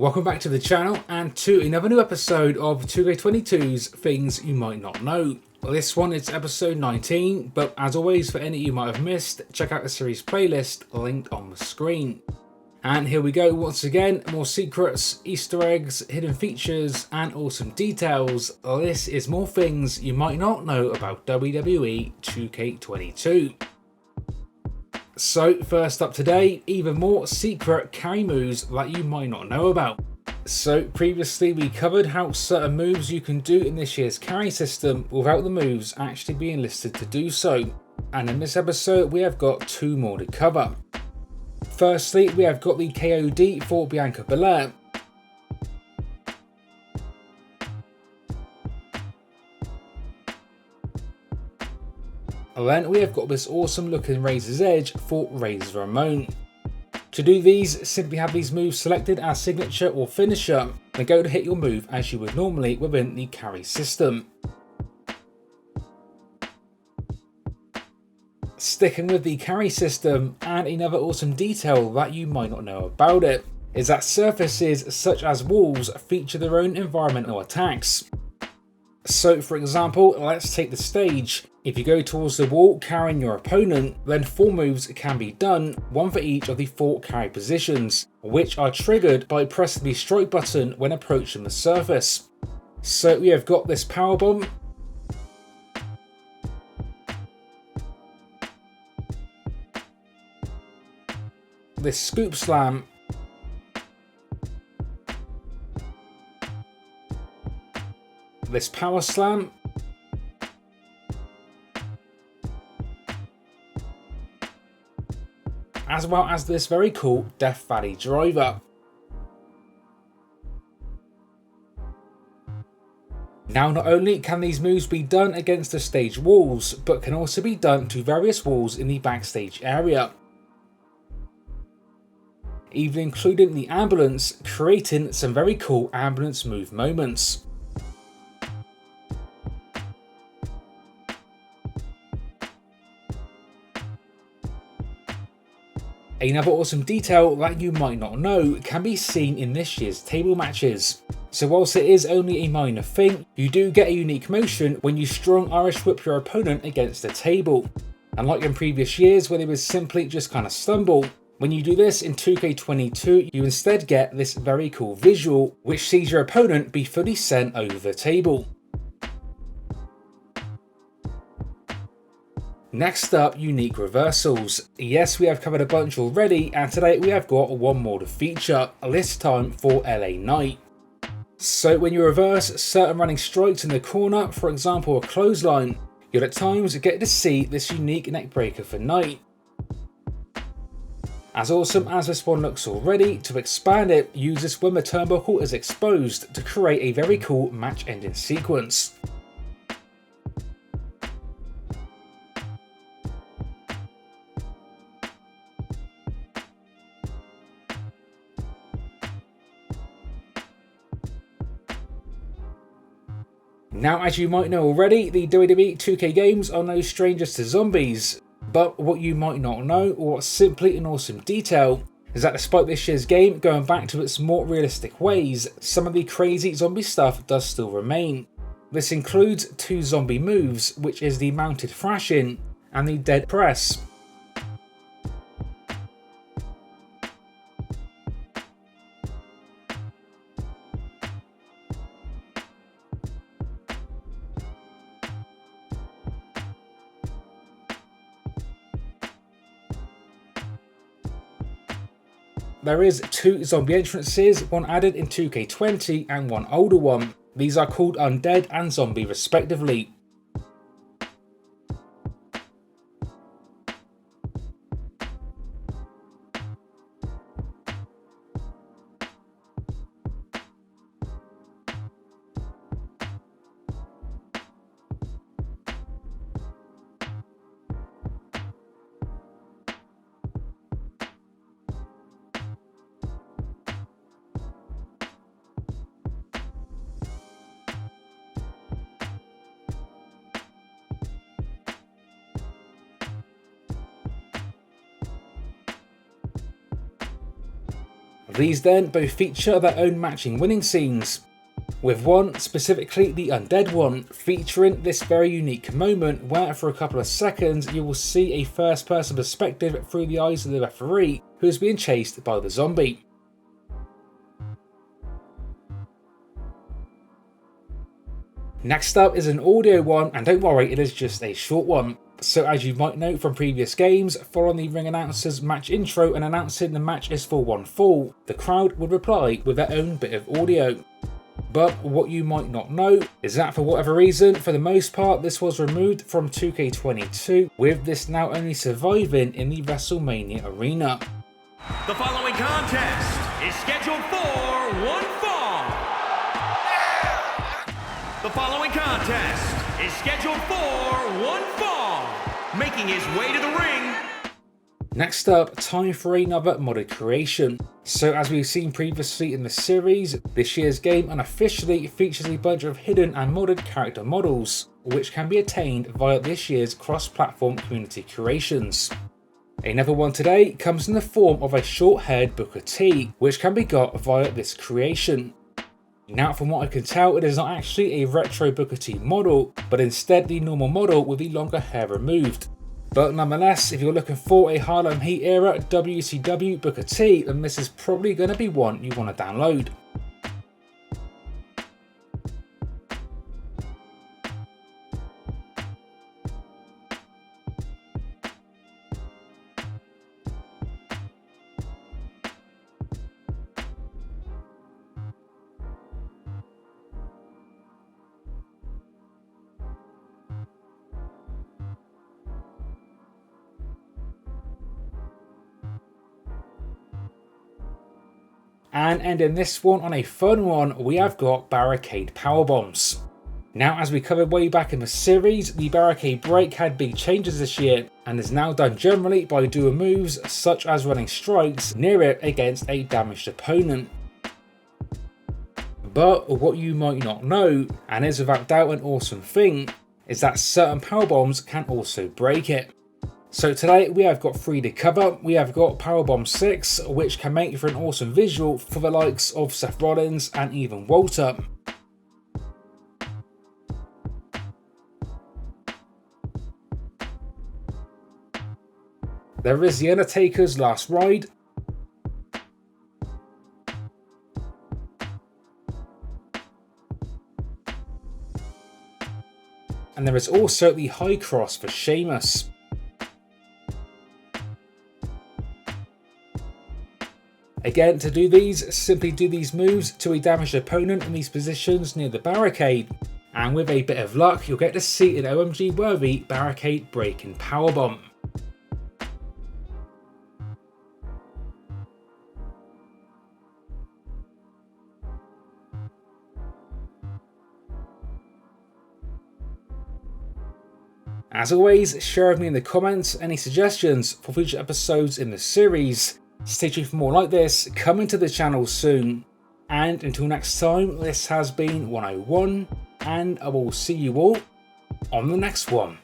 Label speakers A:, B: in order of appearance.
A: Welcome back to the channel and to another new episode of 2K22's Things You Might Not Know. This one is episode 19, but as always, for any you might have missed, check out the series playlist linked on the screen. And here we go once again, more secrets, Easter eggs, hidden features and awesome details. This is more things you might not know about WWE 2K22. So first up today, even more secret carry moves that you might not know about. So previously we covered how certain moves you can do in this year's carry system without the moves actually being listed to do so. And in this episode we have got two more to cover. Firstly, we have got the KOD for Bianca Belair. And then we have got this awesome looking Razor's Edge for Razor Ramon. To do these, simply have these moves selected as signature or finisher, then go to hit your move as you would normally within the carry system. Sticking with the carry system, and another awesome detail that you might not know about it, is that surfaces such as walls feature their own environmental attacks. So for example, let's take the stage. If you go towards the wall carrying your opponent, then 4 moves can be done, one for each of the 4 carry positions, which are triggered by pressing the strike button when approaching the surface. So we have got this Powerbomb, this Scoop Slam, this Power Slam, as well as this very cool Death Valley Driver. Now not only can these moves be done against the stage walls, but can also be done to various walls in the backstage area, even including the ambulance, creating some very cool ambulance move moments. Another awesome detail that you might not know can be seen in this year's table matches. So whilst it is only a minor thing, you do get a unique motion when you strong Irish whip your opponent against the table. Unlike in previous years where they would simply just kind of stumble, when you do this in 2K22 you instead get this very cool visual which sees your opponent be fully sent over the table. Next up, unique reversals. Yes, we have covered a bunch already, and today we have got one more to feature, this time for LA Knight. So when you reverse certain running strikes in the corner, for example a clothesline, you'll at times get to see this unique neck breaker for Knight. As awesome as this one looks already, to expand it, use this when the turnbuckle is exposed to create a very cool match ending sequence. Now, as you might know already, the WWE 2K games are no strangers to zombies, but what you might not know, or what's simply an awesome detail, is that despite this year's game going back to its more realistic ways, some of the crazy zombie stuff does still remain. This includes 2 zombie moves, which is the mounted thrashing and the dead press. There is 2 zombie entrances, one added in 2K20 and one older one. These are called Undead and Zombie respectively. These then both feature their own matching winning scenes, with one, specifically the Undead one, featuring this very unique moment where for a couple of seconds you will see a first person perspective through the eyes of the referee who is being chased by the zombie. Next up is an audio one, and don't worry, it is just a short one. So as you might know from previous games, following the ring announcer's match intro and announcing the match is for one fall, the crowd would reply with their own bit of audio. But what you might not know is that for whatever reason, for the most part, this was removed from 2K22, with this now only surviving in the Wrestlemania arena.
B: The following contest is scheduled for one fall. The following contest is scheduled for one fall. Making his way to the ring.
A: Next up, time for another modded creation. So as we've seen previously in the series, this year's game unofficially features a bunch of hidden and modded character models, which can be attained via this year's cross-platform community creations. Another one today comes in the form of a short-haired Booker T, which can be got via this creation. Now from what I can tell, it is not actually a retro Booker T model, but instead the normal model with the longer hair removed. But nonetheless, if you're looking for a Harlem Heat era WCW Booker T, then this is probably going to be one you want to download. And ending this one on a fun one, we have got Barricade Powerbombs. Now, as we covered way back in the series, the Barricade break had big changes this year, and is now done generally by doing moves such as running strikes near it against a damaged opponent. But what you might not know, and is without doubt an awesome thing, is that certain Powerbombs can also break it. So today we have got 3 to cover. We have got Powerbomb 6, which can make for an awesome visual for the likes of Seth Rollins and even Walter. There is The Undertaker's Last Ride. And there is also the High Cross for Sheamus. Again, to do these, simply do these moves to a damaged opponent in these positions near the barricade, and with a bit of luck, you'll get to see an OMG worthy barricade breaking powerbomb. As always, share with me in the comments any suggestions for future episodes in the series. Stay tuned for more like this coming to the channel soon. And until next time, this has been 101, and I will see you all on the next one.